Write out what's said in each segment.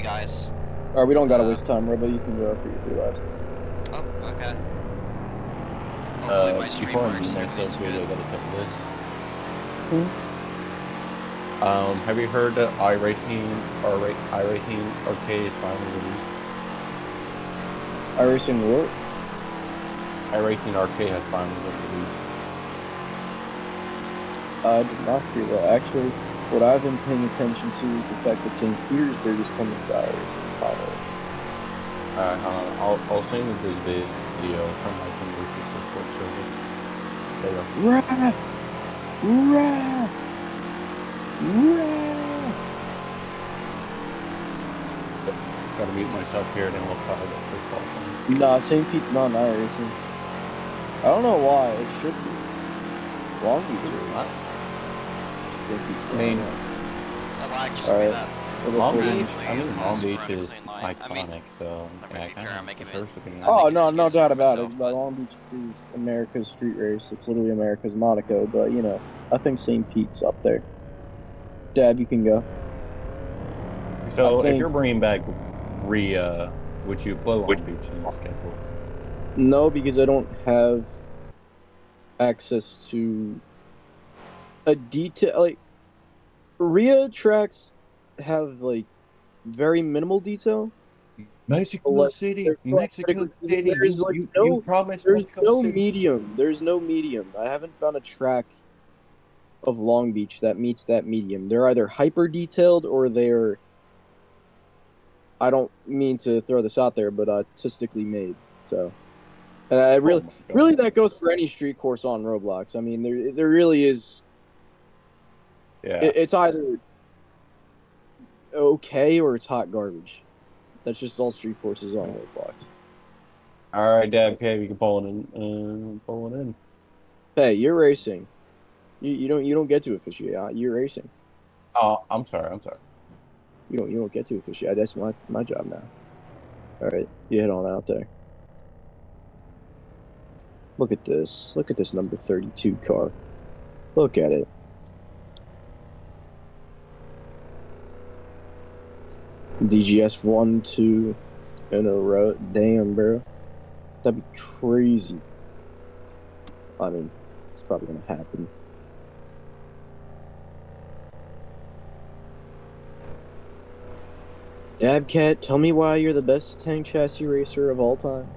Hey guys. Alright, we don't gotta Uh, waste time, Robo. You can go after your three laps. oh, okay. Hopefully my stream Before I works. mute Everything's myself, dude, good. I gotta tell you this. Hmm? Have you heard that iRacing Arcade is finally released? iRacing what? iRacing Arcade has finally been released. I did not hear that. Actually, what I've been paying attention to is the fact that St. Petersburg is coming to iRacing finally. I'll send you this video from my Converse's Discord server. There you go. Rah! Rah! Rah! Gotta mute myself here, then we'll try the first ball. Nah, St. Pete's not in iRacing. I don't know why. It should be. Long Beach is. St. Pete's I mean, The lag just Alright. made up. Long Recording. Beach, Long Beach run is everything live. iconic, so I'm gonna be fair, I'm making Oh, making no excuses doubt for about myself, it. but Long Beach is America's street race. It's literally America's Monaco. But, you know, I think St. Pete's up there. Dad, you can go. So if you're bringing back Rhea, would you play Long Beach in the schedule? No, because I don't have access to a detail. Like, Rhea tracks have, like, very minimal detail. Mexico Like, City, Mexico City. there's like You promised there's Mexico no City. medium. There's no medium. I haven't found a track of Long Beach that meets that medium. They're either hyper detailed or they're, I don't mean to throw this out there, but artistically made. So really, Oh really, that goes for any street course on Roblox. I mean, there really is. Yeah. It's either okay or it's hot garbage. That's just all street courses on Roblox. All right, Dad. Okay, you can pull it in. Pull it in. Hey, you're racing. You don't get to officiate. You're racing. Oh, I'm sorry. I'm sorry. You don't get to officiate. That's my job now. All right, you head on out there. Look at this. Look at this number 32 car. Look at it. DGS 1, 2 in a row. Damn, bro. That'd be crazy. I mean, it's probably gonna happen. Dabcat, tell me why you're the best tank chassis racer of all time.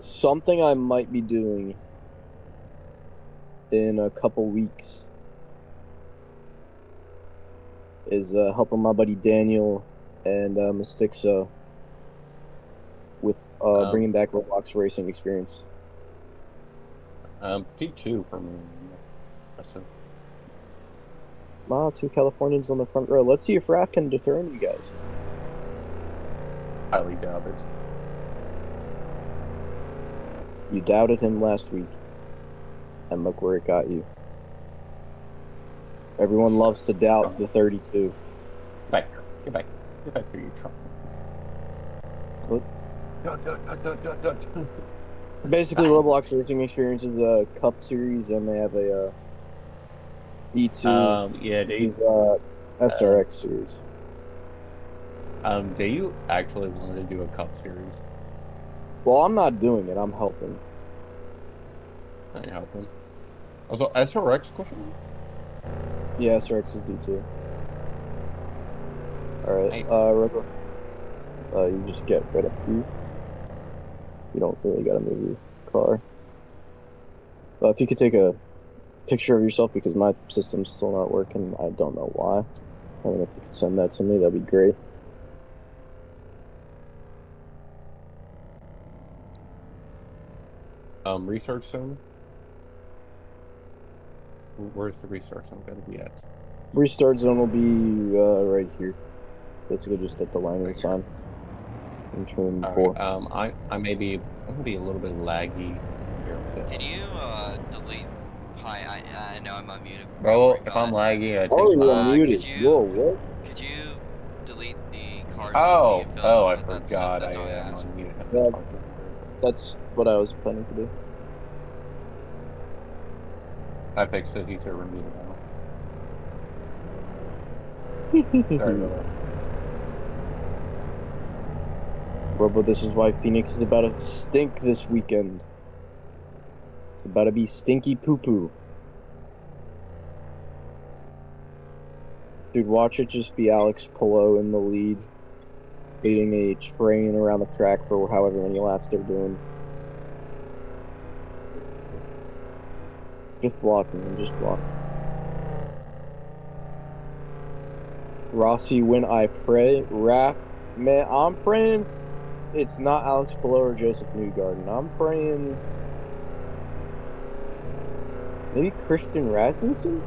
Something I might be doing in a couple weeks is helping my buddy Daniel and Mystixa with bringing back Roblox racing experience. P2 for me. That's it. Wow, two Californians on the front row. Let's see if Ruff can dethrone you guys. Highly doubt it. You doubted him last week, and look where it got you. Everyone loves to doubt the 32. Back here. Get back. Get back here, you truck. What? Dun. Basically, Roblox racing experience is a Cup series, and they have a E2. Yeah, they SRX series. do you actually want to do a cup series? Well, I'm not doing it. I'm helping. I ain't helping. Also, SRX question? Yeah, SRX is D2. Alright, Nice. Robo. You just get right up here. You don't really gotta move your car. If you could take a picture of yourself, because my system's still not working. I don't know why. I mean, if you could send that to me, that'd be great. Research soon. Where's the restart zone going to be at? Restart zone will be right here. Basically just at the Lagnley Right sign. In turn All 4. right. I'm gonna be a little bit laggy here. So. Can you delete? Hi, I know I'm unmuted. Bro, if but I'm laggy, I Oh, take you're my. muted. Could you Whoa, what? could you delete the cars Oh, in the infill? oh, I That's forgot. that's I all I am asked. unmuted. Yeah, that's what I was planning to do. I fixed it. He's unmuted now. Sorry about that. Robo, this is why Phoenix is about to stink this weekend. It's about to be stinky poo-poo. Dude, watch it just be Alex Pillow in the lead, leading a train around the track for however many laps they're doing. Just blocking him, just block. Rossi, when I pray, Raff, man, I'm praying it's not Alex Pillow or Joseph Newgarden. I'm praying maybe Christian Rasmussen?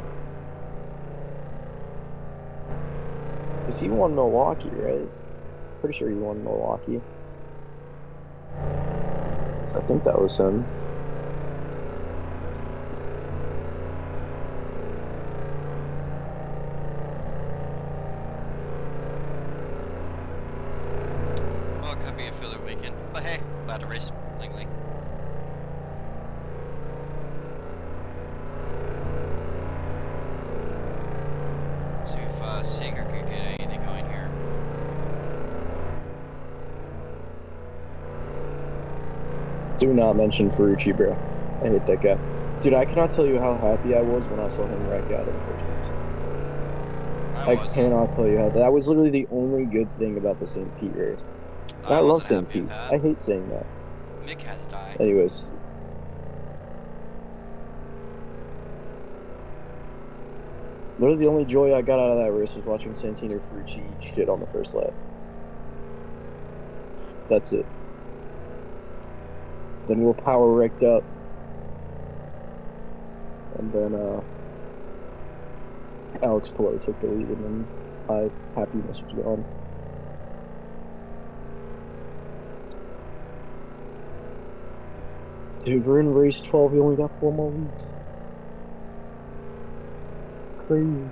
Because he won Milwaukee, right? Pretty sure he won Milwaukee. So I think that was him. Well, it could be a filler weekend, but hey, about to race Lagnley. See if Seeger could get anything going here. Do not mention Ferrucci, bro. I hate that guy. Dude, I cannot tell you how happy I was when I saw him wreck out in the first place. I cannot tell you how. That was literally the only good thing about the St. Pete race. I love St. Pete. I hate saying that. Mick had to die. Anyways. Literally the only joy I got out of that race was watching Santino Ferrucci eat shit on the first lap. That's it. Then Will Power wrecked up. And then Alex Pillow took the lead, and then my happiness was gone. Dude, we're in race 12. We only got 4 more weeks. Crazy.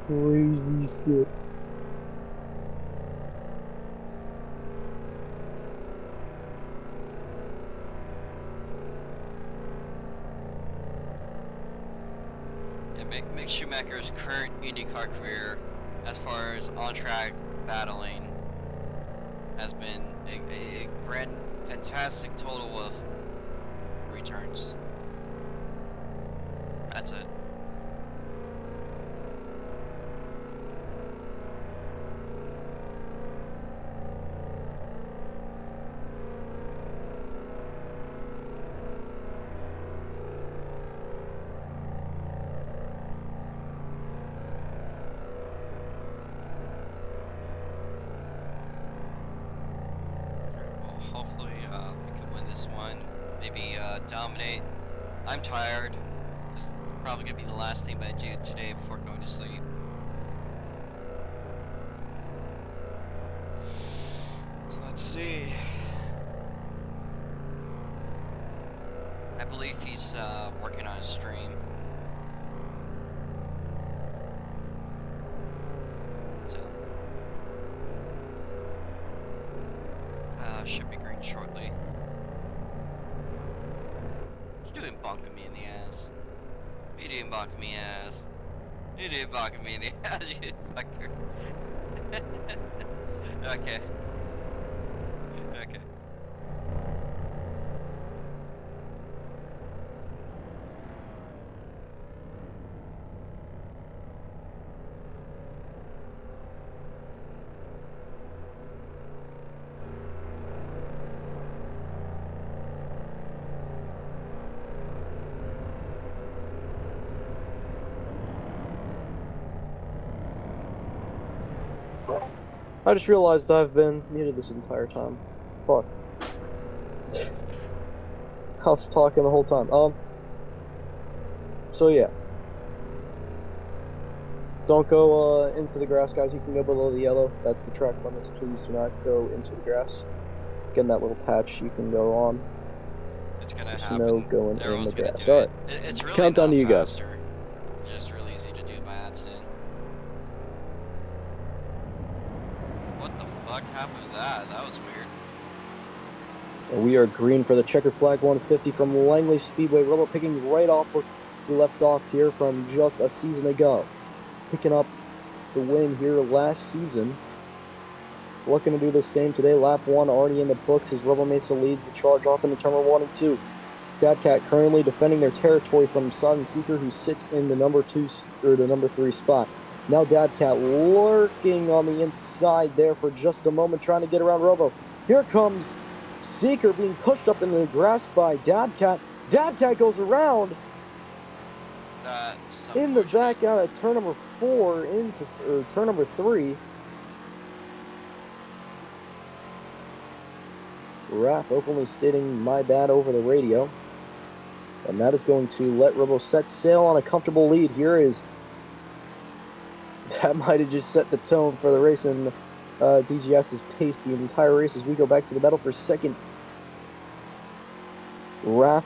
Crazy shit. Yeah, Mick Schumacher's current IndyCar career, as far as on-track battling, has been a grand, fantastic total of 3 turns. That's it. Hopefully we can win this one. Maybe dominate. I'm tired. This is probably going to be the last thing I do today before going to sleep. So let's see. I believe he's working on a stream. So should be green shortly. What you doing bonking me in the ass? What you doing bonking me ass? You doing bonking me in the ass, you fucker. Okay. Okay. I just realized I've been muted this entire time. Fuck. I was talking the whole time. So So yeah. Don't go into the grass, guys. You can go below the yellow. That's the track limits. Please do not go into the grass. Again, that little patch you can go on. It's gonna Just happen. no going in Everyone's the gonna grass. do All it. right. It's really Countdown not to you guys. faster. It's just really easy to do by accident. What the fuck happened to that? That was weird. And we are green for the checker flag 150 from Lagnley Speedway. Robo picking right off where he left off here from just a season ago. Picking up the win here last season. Looking to do the same today. Lap 1 already in the books as Robo Mesa leads the charge off into turn 1 and 2. Dadcat currently defending their territory from Sudden Seeker, who sits in the number 3 spot. Now Dadcat lurking on the inside there for just a moment, trying to get around Robo. Here comes Seeker being pushed up in the grass by Dadcat. Dadcat goes around in the back out of turn number 4 into turn number 3. Ruff openly stating "my bad" over the radio. And that is going to let Robo set sail on a comfortable lead. That might have just set the tone for the race, and DGS's pace the entire race as we go back to the battle for second. Ruff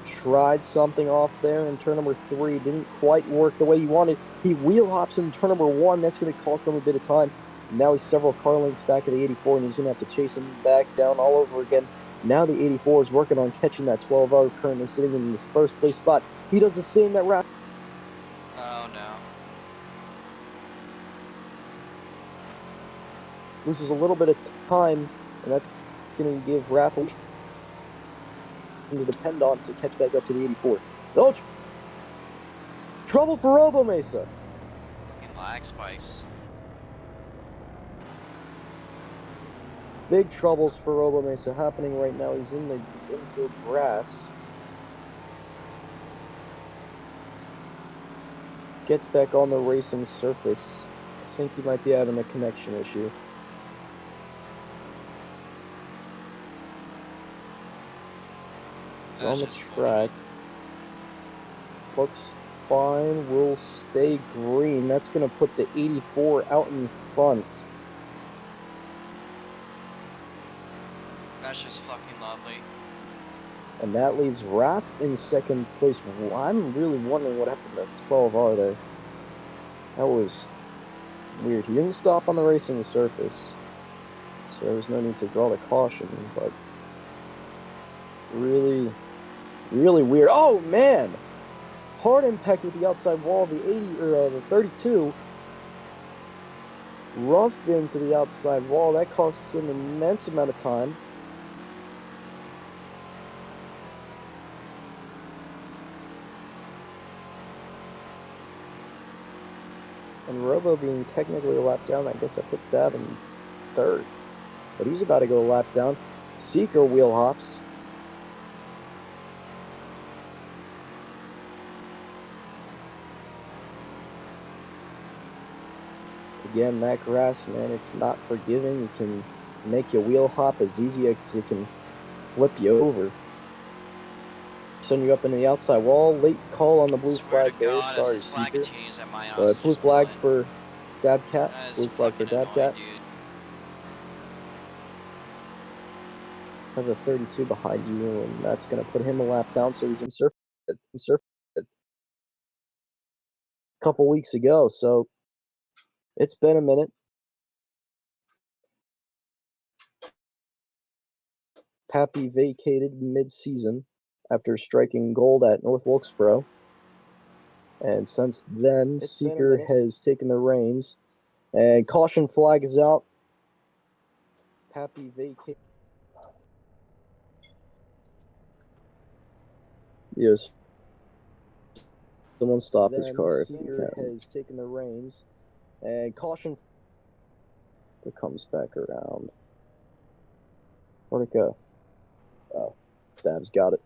tried something off there in turn number 3. Didn't quite work the way he wanted. He wheel hops in turn number 1. That's going to cost him a bit of time. Now he's several car lengths back of the 84, and he's going to have to chase him back down all over again. Now the 84 is working on catching that 12R, currently sitting in his first place spot. He does the same that Ruff. Oh no. Loses a little bit of time, and that's going to give Ruff to depend on to catch back up to the 84. Oh, trouble for Robo Mesa. Fucking lag spikes. Big troubles for Robo Mesa happening right now. He's in the infield grass. Gets back on the racing surface. I think he might be having a connection issue. He's on the track. Looks fine. Will stay green. That's going to put the 84 out in front. That's just fucking lovely. And that leaves Ruff in second place. I'm really wondering what happened to 12R there. That was weird. He didn't stop on the racing surface, so there was no need to draw the caution, but really, really weird. Oh, man! Hard impact with the outside wall, the 80 or the 32. Ruff into the outside wall. That costs him an immense amount of time. And Robo being technically a lap down, I guess that puts Dab in third. But he's about to go a lap down. Seeker wheel hops. Again, that grass, man, it's not forgiving. It can make you wheel hop as easy as it can flip you over. Send you up into the outside wall. Late call on the blue flag there. God, Sorry, if this lag Seeker. continues at my So blue flag for Dabcat. Blue flag for Dabcat. Have a 32 behind you, and that's going to put him a lap down, so he's in surf a couple weeks ago. So it's been a minute. Pappy vacated mid-season after striking gold at North Wilkesboro. And since then, Seeker has taken the reins. And caution flag is out. Pappy vacated. Yes. Someone stop his car if you can. Has taken the reins. And caution that comes back around. Where'd it go? Oh, Dab's got it.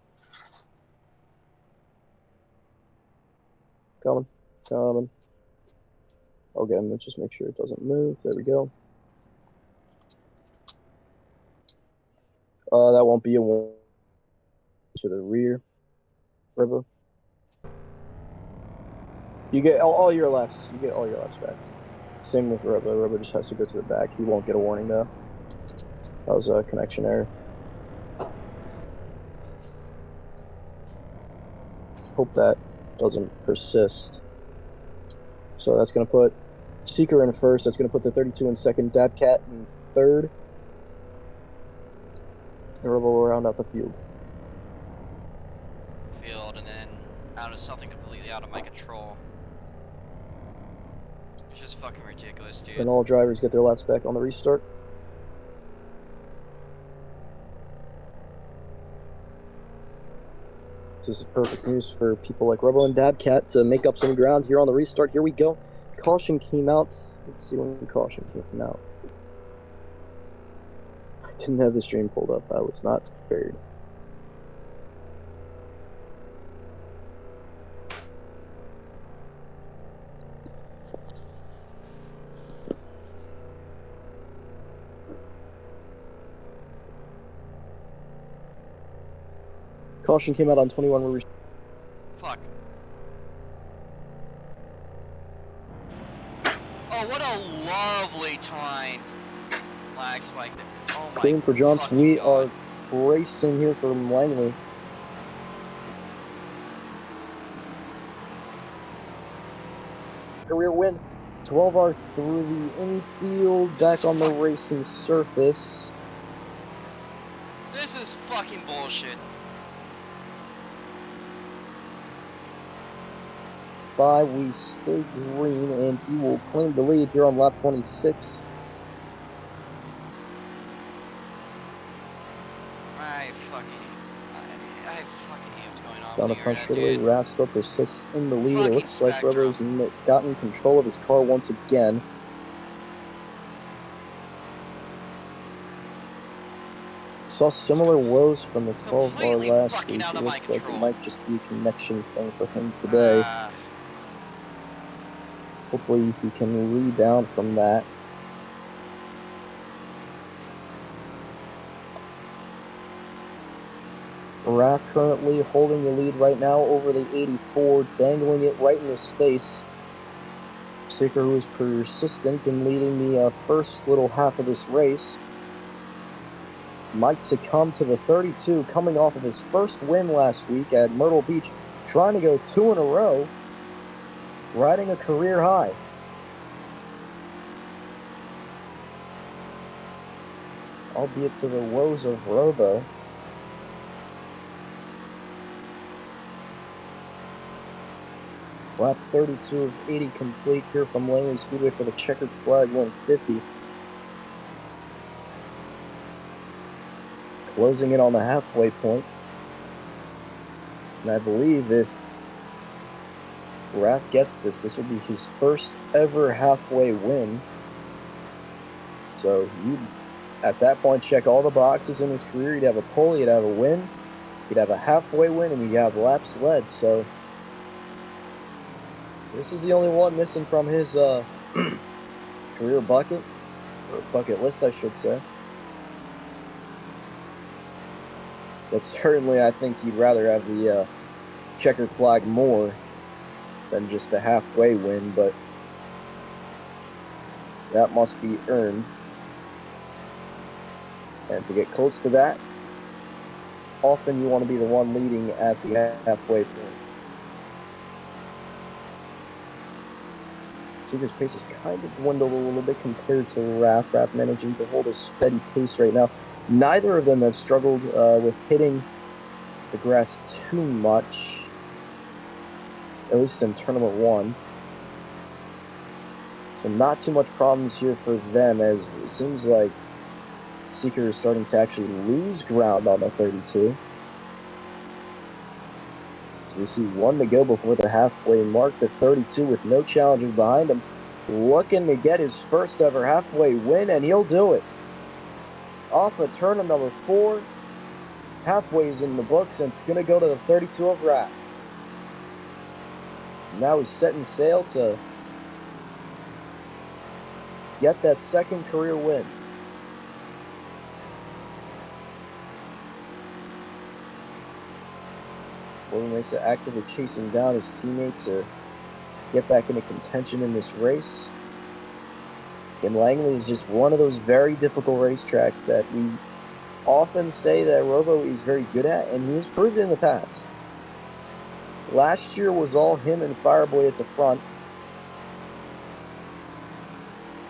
Coming. Okay, let's just make sure it doesn't move. There we go. That won't be a one to the rear. River. You get all your laps. You get all your laps back. Same with Robo. Robo just has to go to the back. He won't get a warning though. That was a connection error. Hope that doesn't persist. So that's going to put Seeker in first. That's going to put the 32 in second. Dabcat in third. And Robo will round out the field. And then out of something completely out of my control. It's just fucking ridiculous, dude. And all drivers get their laps back on the restart. This is perfect news for people like Robo and Dabcat to make up some ground here on the restart. Here we go. Caution came out. Let's see when the caution came out. I didn't have the stream pulled up. I was not prepared. Caution came out on 21. Fuck. Oh, what a lovely timed lag spike there. Oh my Clean for John. We God. are racing here from Lagnley. Career win. 12R through the infield, back on the racing surface. This is fucking bullshit. We stay green, and he will claim the lead here on lap 26. I fucking hate what's going on. Down a punch straightaway, Ruff still persists in the lead. It looks like Robo's gotten control of his car once again. Saw similar woes from the 12R last week. It looks like it might just be a connection thing for him today. Hopefully he can rebound from that. Ruff currently holding the lead right now over the 84, dangling it right in his face. Seeker, who is persistent in leading the first little half of this race, might succumb to the 32, coming off of his first win last week at Myrtle Beach, trying to go 2 in a row, riding a career high. Albeit to the woes of Robo. Lap 32 of 80 complete here from Lagnley Speedway for the checkered flag 150. Closing in on the halfway point. And I believe if Ruff gets this will be his first ever halfway win. So you, at that point, check all the boxes in his career. You'd have a pole, you'd have a win, you'd have a halfway win, and you'd have laps led. So this is the only one missing from his career bucket, or bucket list, I should say. But certainly, I think he'd rather have the checkered flag more than just a halfway win, but that must be earned. And to get close to that, often you want to be the one leading at the halfway point. Seeker's pace has kind of dwindled a little bit compared to Ruff. Ruff managing to hold a steady pace right now. Neither of them have struggled with hitting the grass too much, at least in Tournament 1. So not too much problems here for them, as it seems like Seeker is starting to actually lose ground on the 32. So we see 1 to go before the halfway mark. The 32 with no challengers behind him, looking to get his first ever halfway win, and he'll do it. Off of turn of number 4, halfway's in the books, and it's going to go to the 32 of Ruff. Now he's setting sail to get that second career win. William Mesa actively chasing down his teammate to get back into contention in this race. And Lagnley is just one of those very difficult racetracks that we often say that Robo is very good at, and he has proved it in the past. Last year was all him and Fireboy at the front.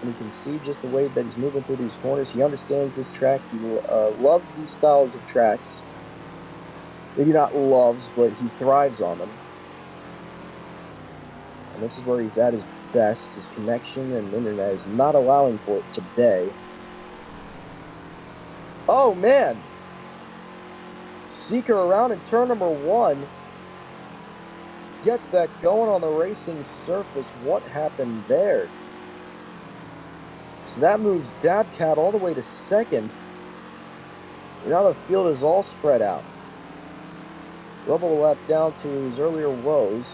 And you can see just the way that he's moving through these corners. He understands this track. He loves these styles of tracks. Maybe not loves, but he thrives on them. And this is where he's at his best. His connection and internet is not allowing for it today. Oh, man. Seeker around in turn number 1. Gets back going on the racing surface. What happened there? So that moves Dabcat all the way to second. Now the field is all spread out. Robo lap down to his earlier woes.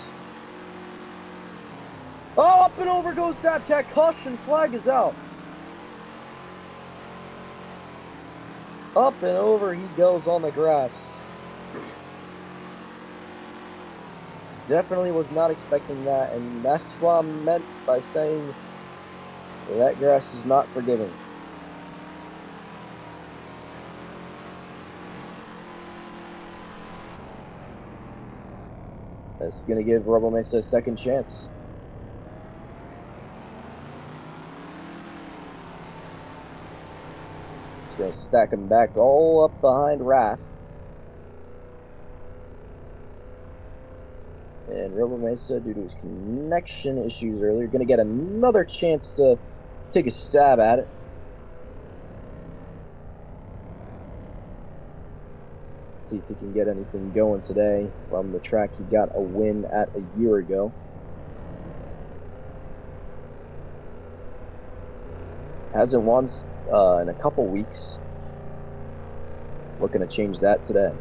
Oh, up and over goes Dabcat. Caution flag is out. Up and over he goes on the grass. Definitely was not expecting that, and that's what I meant by saying that grass is not forgiving. This is going to give Robo Mesa a second chance. He's going to stack him back all up behind Ruff. And Robo Mesa, due to his connection issues earlier, going to get another chance to take a stab at it. See if he can get anything going today from the track he got a win at a year ago. Hasn't won in a couple weeks. Looking to change that today.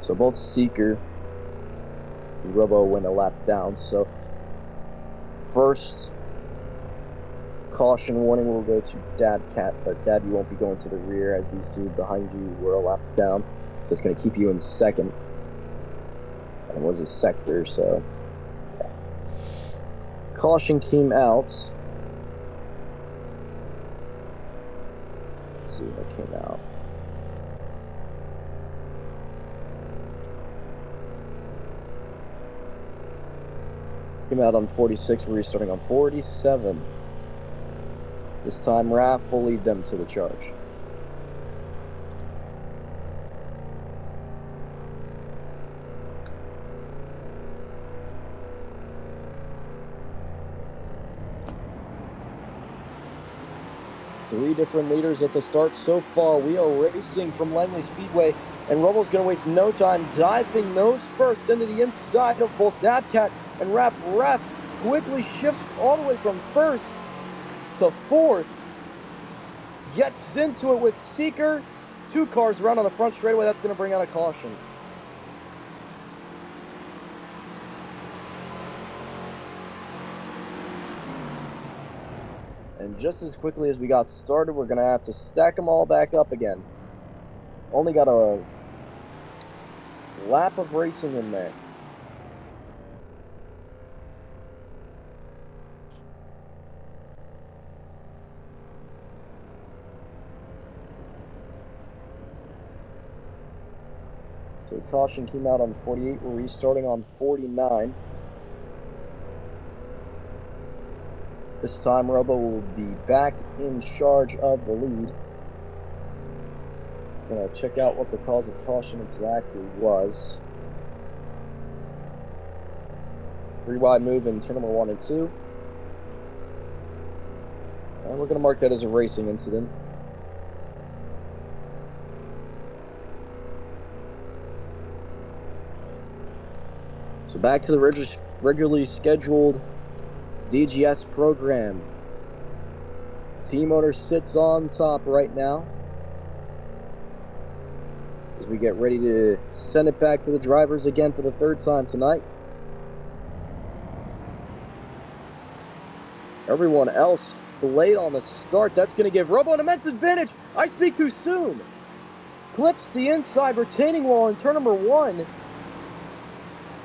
So both Seeker and Robo went a lap down. So first caution warning will go to Dabcat, but Dab, you won't be going to the rear as these two behind you were a lap down. So it's going to keep you in second. And it was a sector, so yeah. Caution came out. Let's see what came out. Came out on 46, we're restarting on 47. This time, Ruff will lead them to the charge. Three different leaders at the start so far. We are racing from Lagnley Speedway, and Robo's going to waste no time diving nose first into the inside of both Dabcat and Ruff. Ruff quickly shifts all the way from first to fourth. Gets into it with Seeker. 2 cars around on the front straightaway. That's going to bring out a caution. And just as quickly as we got started, we're going to have to stack them all back up again. Only got a lap of racing in there. So caution came out on 48. We're restarting on 49. This time, Robo will be back in charge of the lead. Gonna check out what the cause of caution exactly was. 3 wide move in turn number 1 and 2. And we're gonna mark that as a racing incident. So back to the regularly scheduled DGS program. Team owner sits on top right now as we get ready to send it back to the drivers again for the 3rd time tonight. Everyone else delayed on the start. That's going to give Robo an immense advantage. I speak too soon. clips the inside retaining wall in turn number 1.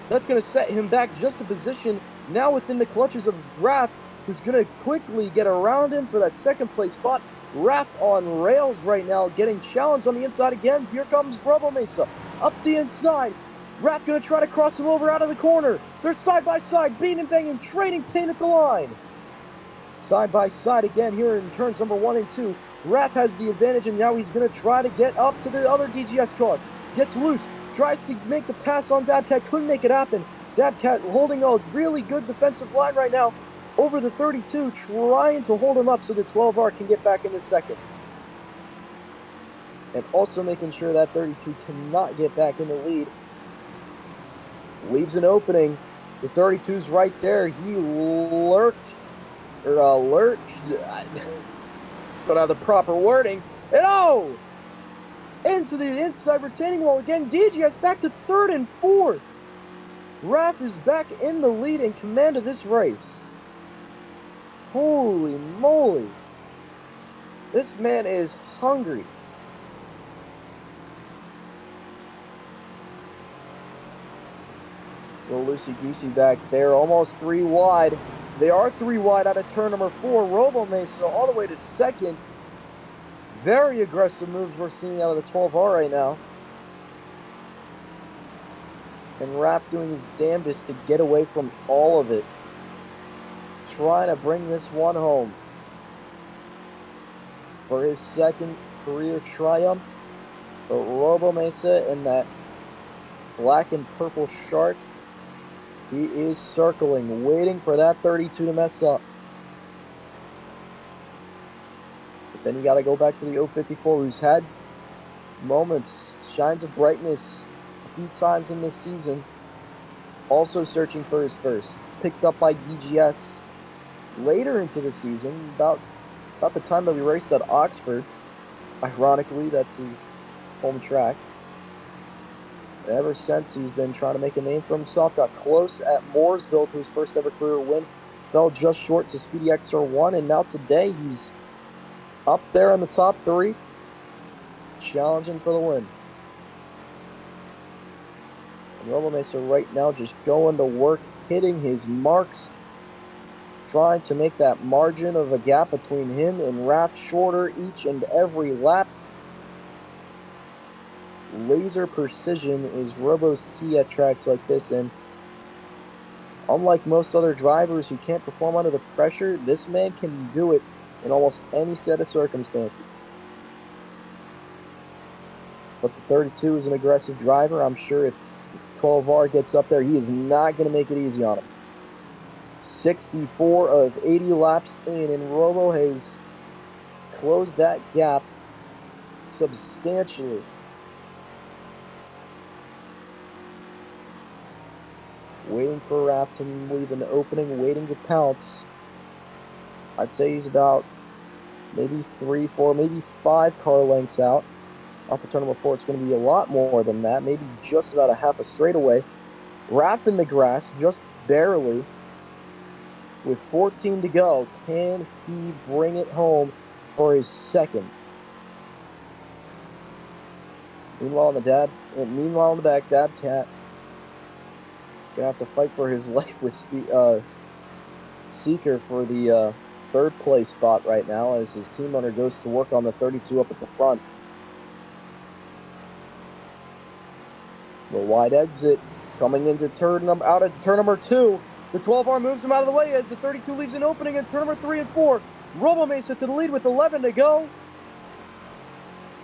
That's going to set him back just a position now within the clutches of Ruff, who's going to quickly get around him for that second place spot. Ruff on rails right now, getting challenged on the inside again. Here comes Robo Mesa up the inside. Ruff going to try to cross him over out of the corner. They're side by side, beating and banging, trading paint at the line. Side by side again here in turns number 1 and 2. Ruff has the advantage, and now he's going to try to get up to the other DGS car. Gets loose, tries to make the pass on Dabcat, couldn't make it happen. Dabcat holding a really good defensive line right now over the 32, trying to hold him up so the 12R can get back into second. And also making sure that 32 cannot get back in the lead. Leaves an opening. The 32's right there. He lurched. Don't have the proper wording. And into the inside retaining wall again. DGS back to 3rd and 4th. Ruff is back in the lead and command of this race. Holy moly. This man is hungry. A little loosey-goosey back there. Almost 3 wide. They are 3 wide out of turn number 4. Robo Mesa all the way to second. Very aggressive moves we're seeing out of the 12R right now. And Ruff doing his damnedest to get away from all of it. Trying to bring this one home for his second career triumph. But Robo Mesa and that black and purple shark, he is circling, waiting for that 32 to mess up. But then you got to go back to the 054, who's had moments, shines of brightness a few times in this season. Also searching for his first. Picked up by DGS later into the season, about the time that we raced at Oxford. Ironically, that's his home track. And ever since, he's been trying to make a name for himself. Got close at Mooresville to his first ever career win. Fell just short to Speedy XR1. And now today, he's up there in the top 3. Challenging for the win. And Robo Mesa right now just going to work, hitting his marks. Trying to make that margin of a gap between him and Ruff shorter each and every lap. Laser precision is Robo's key at tracks like this, and unlike most other drivers who can't perform under the pressure, this man can do it in almost any set of circumstances. But the 32 is an aggressive driver. I'm sure if 12R gets up there, he is not going to make it easy on him. 64 of 80 laps in, and Robo has closed that gap substantially. Waiting for Ruff to leave an opening, waiting to pounce. I'd say he's about maybe 3, 4, maybe 5 car lengths out. Off of turn number 4, it's going to be a lot more than that, maybe just about a half a straightaway. Ruff in the grass, just barely. With 14 to go, can he bring it home for his second? Meanwhile, in the back, Dabcat gonna have to fight for his life with Seeker for the 3rd place spot right now, as his team owner goes to work on the 32 up at the front. The wide exit coming into out of turn number 2. The 12R moves him out of the way as the 32 leaves an opening in turn number 3 and 4. Robo Mesa to the lead with 11 to go.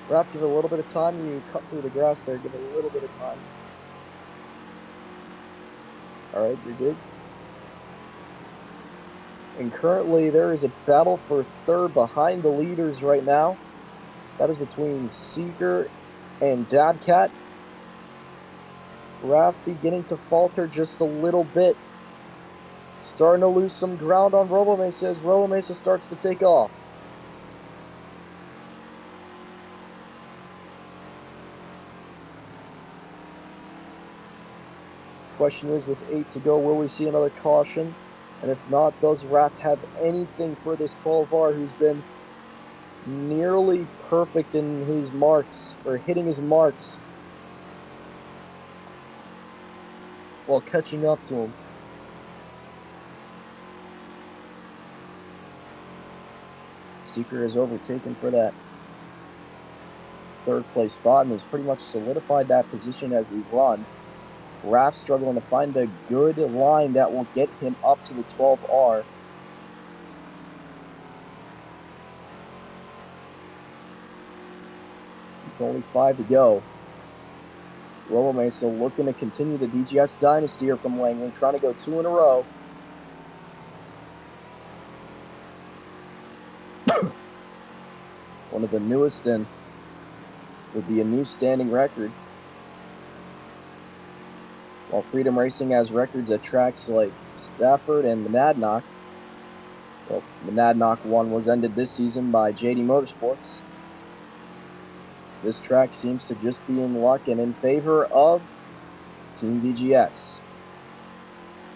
Ruff, give it a little bit of time. You cut through the grass there. Give it a little bit of time. All right, you're good. And currently there is a battle for 3rd behind the leaders right now. That is between Seeker and Dabcat. Ruff beginning to falter just a little bit. Starting to lose some ground on Robo Mesa as Robo Mesa starts to take off. Question is, with 8 to go, will we see another caution? And if not, does Ruff have anything for this 12R who's been nearly perfect in his marks, or hitting his marks, while catching up to him. Seeker is overtaken for that third place spot and has pretty much solidified that position as we run. Ruff struggling to find a good line that will get him up to the 12R. It's only 5 to go. Mesa looking to continue the DGS dynasty here from Lagnley, trying to go 2 in a row. One of the newest and would be a new standing record. While Freedom Racing has records at tracks like Stafford and Monadnock. Well, Monadnock 1 was ended this season by JD Motorsports. This track seems to just be in luck and in favor of Team BGS.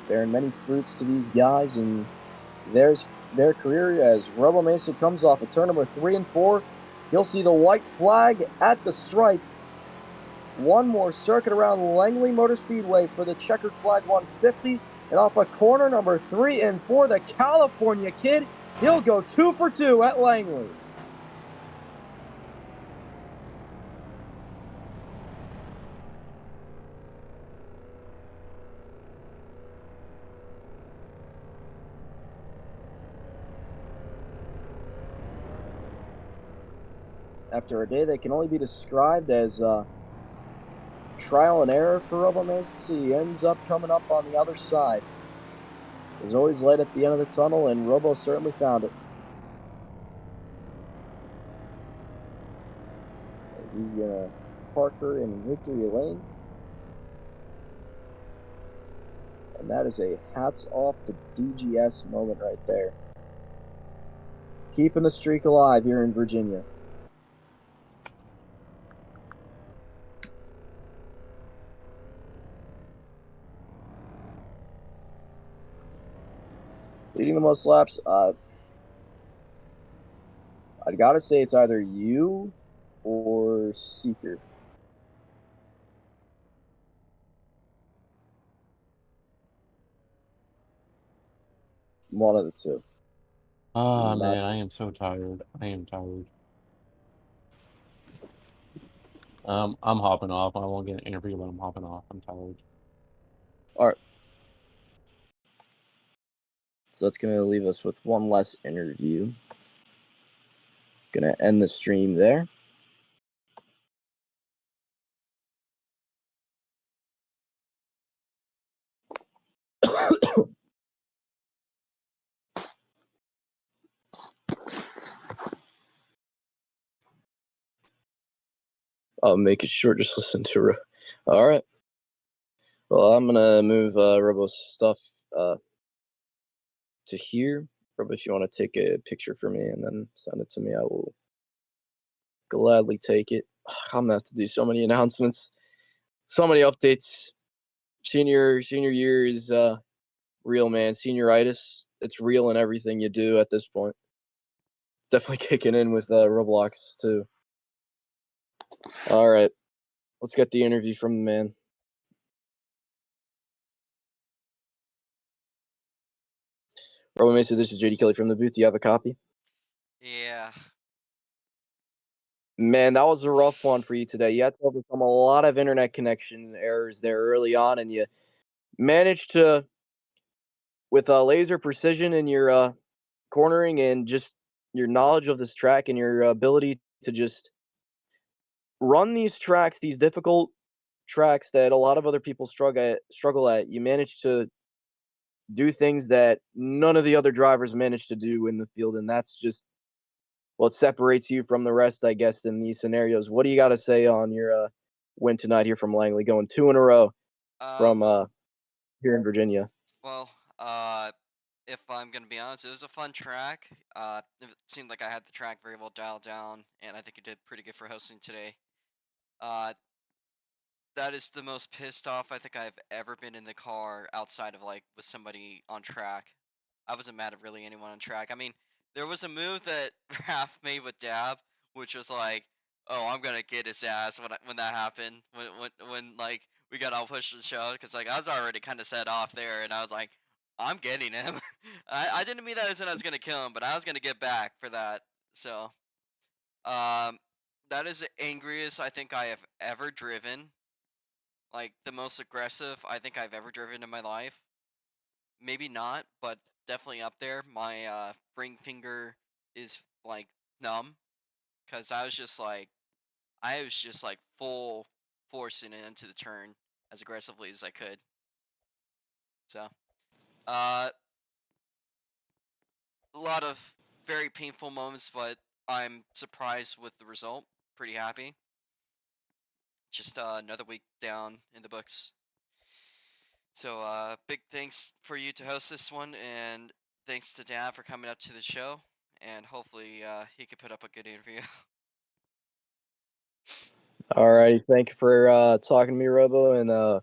Bearing many fruits to these guys, and there's their career as Rebel Mesa comes off of turn number 3 and 4. You'll see the white flag at the stripe. One more circuit around Lagnley Motor Speedway for the checkered flag 150. And off of corner number 3 and 4, the California kid, he'll go 2 for 2 at Lagnley. After a day that can only be described as trial and error for Robo Mesa, he ends up coming up on the other side. There's always light at the end of the tunnel, and Robo certainly found it. As he's going to park her in victory lane. And that is a hats off to DGS moment right there. Keeping the streak alive here in Virginia. Leading the most laps, I'd gotta say it's either you or Seeker. One of the two. Ah, man, I am so tired. I am tired. I'm hopping off. I won't get an interview, but I'm hopping off. I'm tired. All right. So that's going to leave us with one less interview. Going to end the stream there. I'll make it short. Just listen to it. All right. Well, I'm going to move Robo's stuff to here. Robo, if you want to take a picture for me and then send it to me, I will gladly take it. I'm going to have to do so many announcements. So many updates. Senior year is real, man. Senioritis. It's real in everything you do at this point. It's definitely kicking in with Roblox, too. All right. Let's get the interview from the man. Robo Mesa, this is JD Kelly from the booth. Do you have a copy? Yeah. Man, that was a rough one for you today. You had to overcome a lot of internet connection errors there early on, and you managed to, with laser precision in your cornering and just your knowledge of this track and your ability to just run these tracks, these difficult tracks that a lot of other people struggle at. You managed to do things that none of the other drivers managed to do in the field, and that's just what separates you from the rest, I guess, in these scenarios. What do you got to say on your win tonight here from Lagnley, going 2 in a row from here in Virginia? Well, if I'm gonna be honest, it was a fun track. It seemed like I had the track very well dialed down, and I think you did pretty good for hosting today. That is the most pissed off I think I've ever been in the car outside of like with somebody on track. I wasn't mad at really anyone on track. I mean, there was a move that Raph made with Dab, which was like, oh, I'm gonna get his ass when that happened. When like we got all pushed to the show, because like I was already kind of set off there, and I was like, I'm getting him. I didn't mean that as in I was gonna kill him, but I was gonna get back for that. So, um, that is the angriest I think I have ever driven. Like the most aggressive I think I've ever driven in my life. Maybe not, but definitely up there. My ring finger is like numb because I was just like full forcing it into the turn as aggressively as I could. So, uh, a lot of very painful moments, but I'm surprised with the result. Pretty happy. Just another week down in the books. So, big thanks for you to host this one, and thanks to Dan for coming up to the show. And hopefully, he could put up a good interview. All right, thank you for talking to me, Robo, and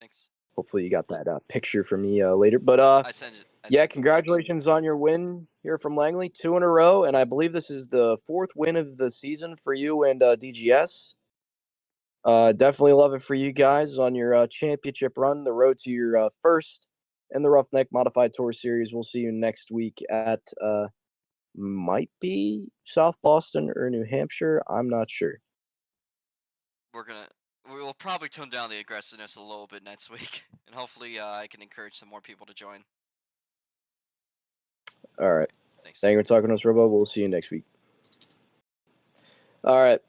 Thanks. hopefully you got that picture for me later. But I sent it. yeah, congratulations on your win here from Lagnley, 2 in a row, and I believe this is the 4th win of the season for you and DGS. Definitely love it for you guys on your championship run, the road to your first in the Roughneck Modified Tour Series. We'll see you next week at might be South Boston or New Hampshire. I'm not sure. We will probably tone down the aggressiveness a little bit next week, and hopefully, I can encourage some more people to join. All right. Thanks. Thank you for talking to us, Robo. We'll see you next week. All right.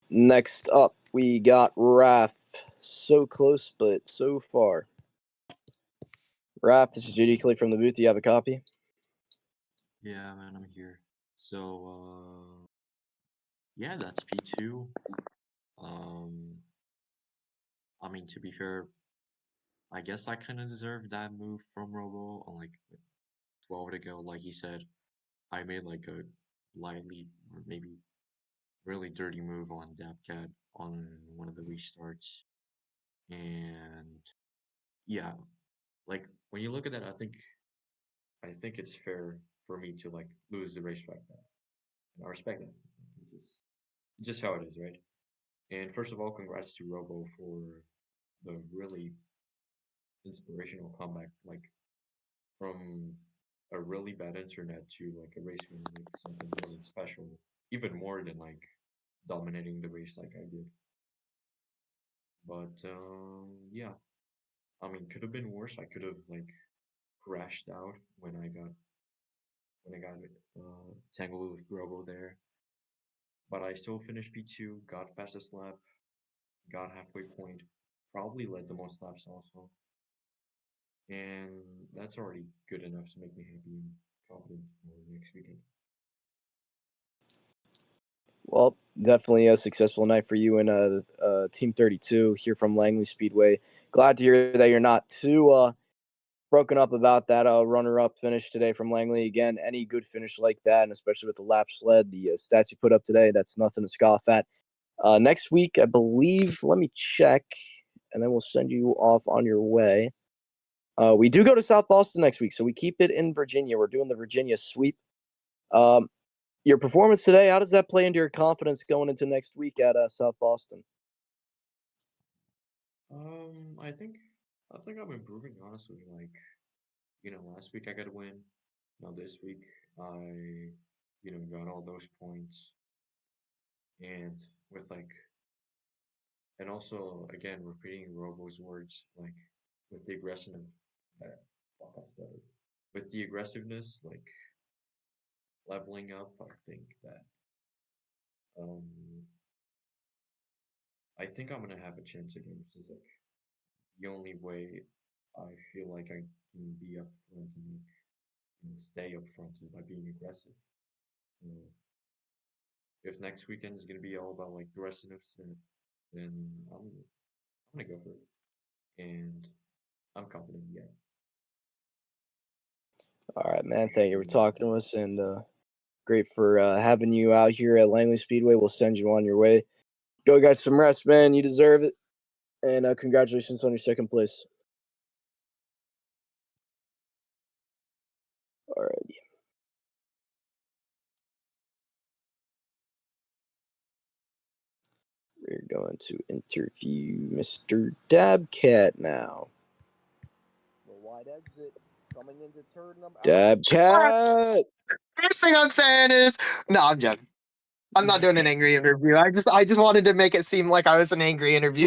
Next up, we got Ruff. So close, but so far. Ruff, this is JD Clay from the booth. Do you have a copy? Yeah, man, I'm here. So, yeah, that's P2. I mean, to be fair, I guess I kind of deserved that move from Robo on like 12 to go. Like he said, I made like a lightly or maybe really dirty move on Dabcat on one of the restarts. And yeah, like when you look at that, I think it's fair for me to like lose the race like that. And I respect that. Just how it is, right? And first of all, congrats to Robo for the really inspirational comeback. Like from a really bad internet to like a race win is like something really special. Even more than like dominating the race like I did. But yeah, I mean, could have been worse. I could have like crashed out when I got tangled with Robo there. But I still finished P2, got fastest lap, got halfway point, probably led the most laps also. And that's already good enough to make me happy and confident for next weekend. Well, definitely a successful night for you and Team 32 here from Lagnley Speedway. Glad to hear that you're not too broken up about that runner-up finish today from Lagnley. Again, any good finish like that, and especially with the lap sled, the stats you put up today, that's nothing to scoff at. Next week, I believe, let me check, and then we'll send you off on your way. We do go to South Boston next week, so we keep it in Virginia. We're doing the Virginia sweep. Your performance today, how does that play into your confidence going into next week at South Boston? I think I'm improving honestly. Like, last week I got a win. Now this week I, got all those points. And with like and also again repeating Robo's words, like with the aggressiveness with the aggressiveness, like leveling up, um I think I'm gonna have a chance again, which is like the only way I feel like I can be up front and like, stay up front is by being aggressive. So if next weekend is gonna be all about like aggressiveness, then I'm gonna go for it, and I'm confident. Yeah. All right, man. Thank you for talking to us, and great for having you out here at Langley Speedway. We'll send you on your way. Go get some rest, man. You deserve it. And congratulations on your second place. All right. we're going to interview Mr. Dabcat now. The wide exit coming into turn number. Dabcat. First thing I'm saying is, no, I'm joking. I'm not doing an angry interview. I just wanted to make it seem like I was an angry interview.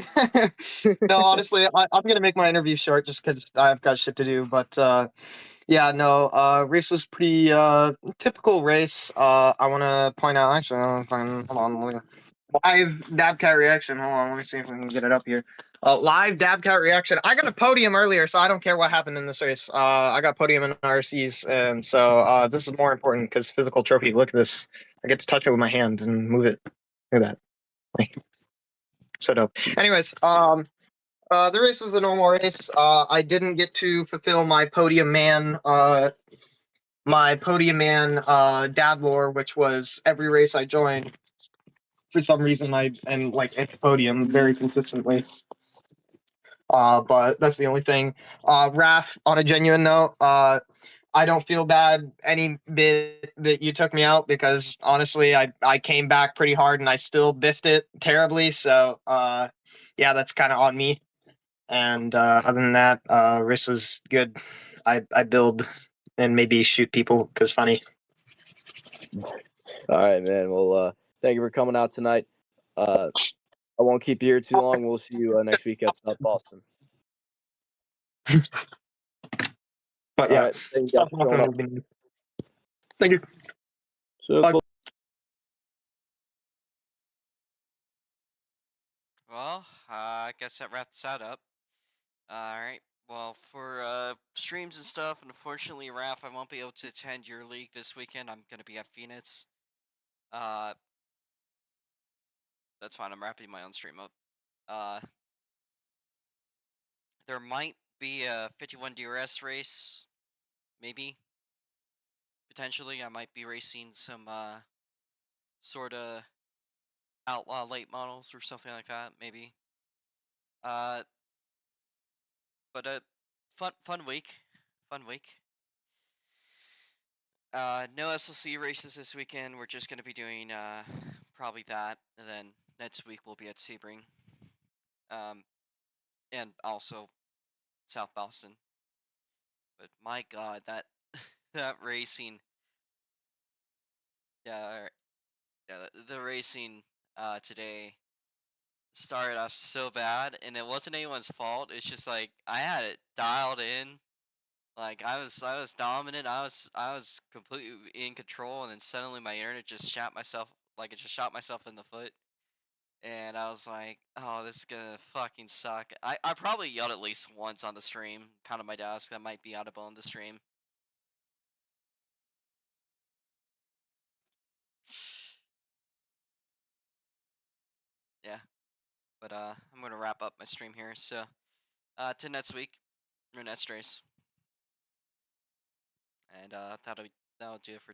No, honestly, I'm gonna make my interview short just because I've got shit to do. But yeah, no, race was pretty typical race. I want to point out actually, hold on, live Dabcat reaction. Hold on, let me see if we can get it up here. Live Dabcat reaction. I got a podium earlier, so I don't care what happened in this race. I got podium in RCs, and so this is more important because physical trophy. Look at this. I get to touch it with my hand and move it. Look at that. Like, so dope. Anyways, the race was a normal race. I didn't get to fulfill my podium man dad lore, which was every race I joined. For some reason, I am like at the podium very consistently. But that's the only thing. Ruff, on a genuine note, I don't feel bad any bit that you took me out because honestly, I came back pretty hard and I still biffed it terribly. So yeah, that's kind of on me. And other than that, race was good. I build and maybe shoot people because funny. All right, man. Well, thank you for coming out tonight. I won't keep you here too long. We'll see you next week at South Boston. But yeah, all right, thank you guys for showing up. Thank you. So Bye. Well, I guess that wraps that up. Alright, well, for streams and stuff, unfortunately, Raph, I won't be able to attend your league this weekend. I'm going to be at Phoenix. That's fine, I'm wrapping my own stream up. There might be a 51 DRS race, maybe. Potentially, I might be racing some, sort of outlaw late models or something like that, maybe. But fun week. No SLC races this weekend. We're just gonna be doing probably that, and then next week we'll be at Sebring. And also South Boston. But my God, that that racing. Yeah, the racing today started off so bad, and it wasn't anyone's fault. It's just like I had it dialed in. Like I was dominant. I was completely in control, and then suddenly my internet just shot myself. Like it just shot myself in the foot, and I was like, "Oh, this is gonna fucking suck." I probably yelled at least once on the stream, pounded my desk. That might be audible on the stream. Yeah, but I'm gonna wrap up my stream here. So, to next week or next race, and that'll do it for